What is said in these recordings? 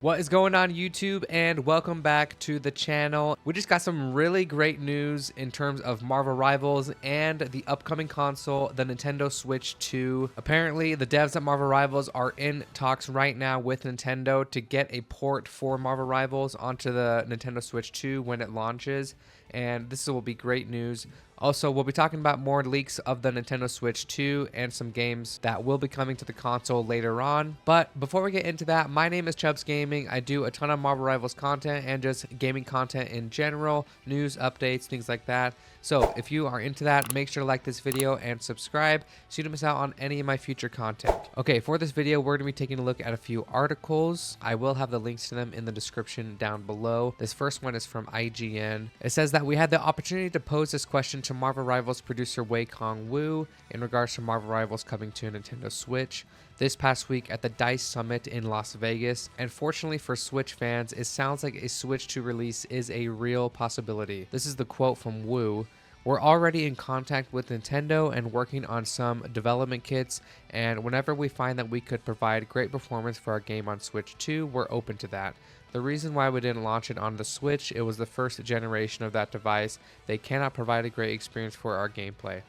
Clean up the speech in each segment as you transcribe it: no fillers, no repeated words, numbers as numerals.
What is going on YouTube, and welcome back to the channel. We just got some really great news in terms of Marvel Rivals and the upcoming console, the Nintendo Switch 2. Apparently, the devs at Marvel Rivals are in talks right now with Nintendo to get a port for Marvel Rivals onto the Nintendo Switch 2 when it launches, and this will be great news. Also, we'll be talking about more leaks of the Nintendo Switch 2 and some games that will be coming to the console later on. But before we get into that, my name is Chubbs Gaming. I do a ton of Marvel Rivals content and just gaming content in general, news, updates, things like that. So if you are into that, make sure to like this video and subscribe so you don't miss out on any of my future content. Okay, for this video, we're going to be taking a look at a few articles. I will have the links to them in the description down below. This first one is from IGN. It says that we had the opportunity to pose this question to Marvel Rivals producer Wei Kong Wu in regards to Marvel Rivals coming to a Nintendo Switch this past week at the DICE Summit in Las Vegas. And fortunately for Switch fans, it sounds like a Switch 2 release is a real possibility. This is the quote from Wu. "We're already in contact with Nintendo and working on some development kits, and whenever we find that we could provide great performance for our game on Switch 2, we're open to that. The reason why we didn't launch it on the Switch, it was the first generation of that device. They cannot provide a great experience for our gameplay.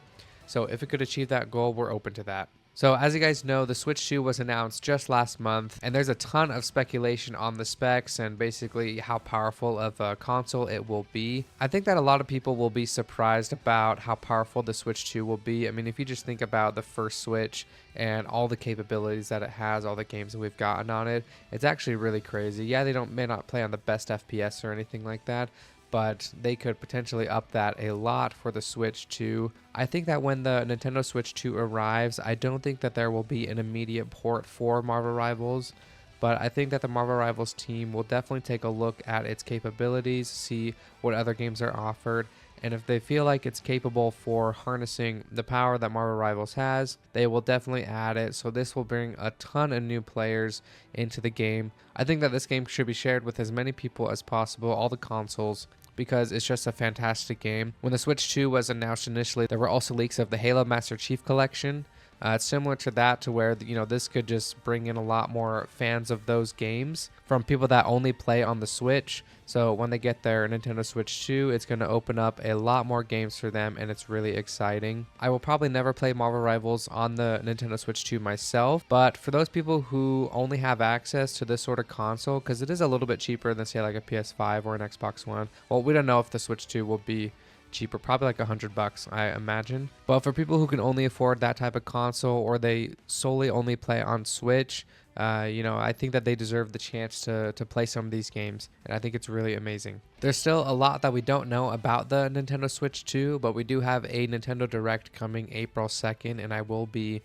So if it could achieve that goal, we're open to that." So as you guys know, the Switch 2 was announced just last month, and there's a ton of speculation on the specs and basically how powerful of a console it will be. I think that a lot of people will be surprised about how powerful the Switch 2 will be. I mean, if you just think about the first Switch and all the capabilities that it has, all the games that we've gotten on it, it's actually really crazy. Yeah, they may not play on the best FPS or anything like that, but they could potentially up that a lot for the Switch 2. I think that when the Nintendo Switch 2 arrives, I don't think that there will be an immediate port for Marvel Rivals, but I think that the Marvel Rivals team will definitely take a look at its capabilities, see what other games are offered, and if they feel like it's capable for harnessing the power that Marvel Rivals has, they will definitely add it. So this will bring a ton of new players into the game. I think that this game should be shared with as many people as possible, all the consoles, because it's just a fantastic game. When the Switch 2 was announced initially, there were also leaks of the Halo Master Chief Collection. It's similar to that, to where, you know, this could just bring in a lot more fans of those games from people that only play on the Switch. So when they get their Nintendo Switch 2, it's going to open up a lot more games for them, and it's really exciting. I will probably never play Marvel Rivals on the Nintendo Switch 2 myself, but for those people who only have access to this sort of console, because it is a little bit cheaper than, say, like a PS5 or an Xbox One. Well, we don't know if the Switch 2 will be cheaper, probably like $100, I imagine. But for people who can only afford that type of console, or they solely only play on Switch, you know, I think that they deserve the chance to play some of these games, and I think it's really amazing. There's still a lot that we don't know about the Nintendo Switch 2, but we do have a Nintendo Direct coming April 2nd, and I will be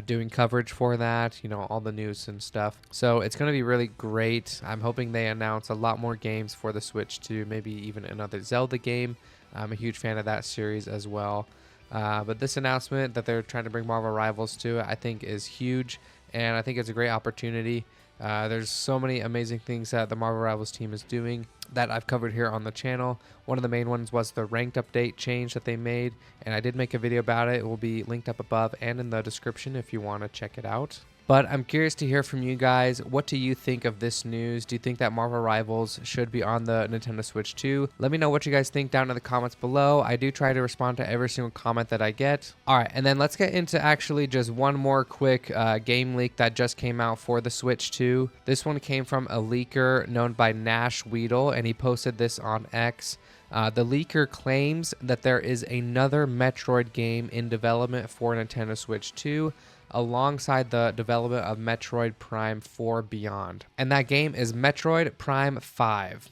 doing coverage for that, you know, all the news and stuff. So it's going to be really great. I'm hoping they announce a lot more games for the Switch 2, maybe even another Zelda game. I'm a huge fan of that series as well. But this announcement that they're trying to bring Marvel Rivals to, I think is huge, and I think it's a great opportunity. There's so many amazing things that the Marvel Rivals team is doing that I've covered here on the channel. One of the main ones was the ranked update change that they made, and I did make a video about it. It will be linked up above and in the description if you want to check it out. But I'm curious to hear from you guys. What do you think of this news? Do you think that Marvel Rivals should be on the Nintendo Switch 2? Let me know what you guys think down in the comments below. I do try to respond to every single comment that I get. All right, and then let's get into actually just one more quick game leak that just came out for the Switch 2. This one came from a leaker known by Nash Weedle, and he posted this on X. The leaker claims that there is another Metroid game in development for Nintendo Switch 2, alongside the development of Metroid Prime 4 Beyond. And that game is Metroid Prime 5.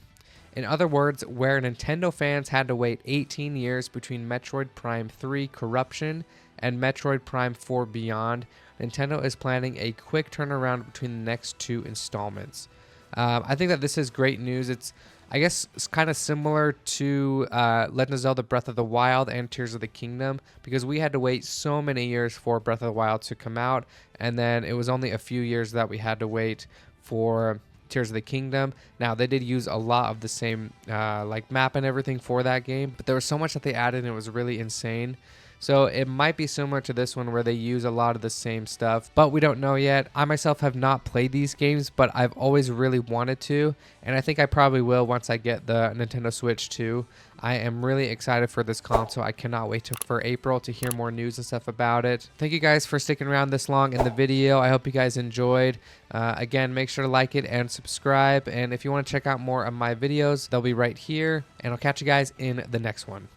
In other words, where Nintendo fans had to wait 18 years between Metroid Prime 3 Corruption and Metroid Prime 4 Beyond, Nintendo is planning a quick turnaround between the next two installments. I think that this is great news. I guess it's kind of similar to Legend of Zelda Breath of the Wild and Tears of the Kingdom, because we had to wait so many years for Breath of the Wild to come out, and then it was only a few years that we had to wait for Tears of the Kingdom. Now, they did use a lot of the same like map and everything for that game, but there was so much that they added, and it was really insane. So it might be similar to this one where they use a lot of the same stuff, but we don't know yet. I myself have not played these games, but I've always really wanted to, and I think I probably will once I get the Nintendo Switch 2. I am really excited for this console. I cannot wait for April to hear more news and stuff about it. Thank you guys for sticking around this long in the video. I hope you guys enjoyed. Again, make sure to like it and subscribe. And if you want to check out more of my videos, they'll be right here. And I'll catch you guys in the next one.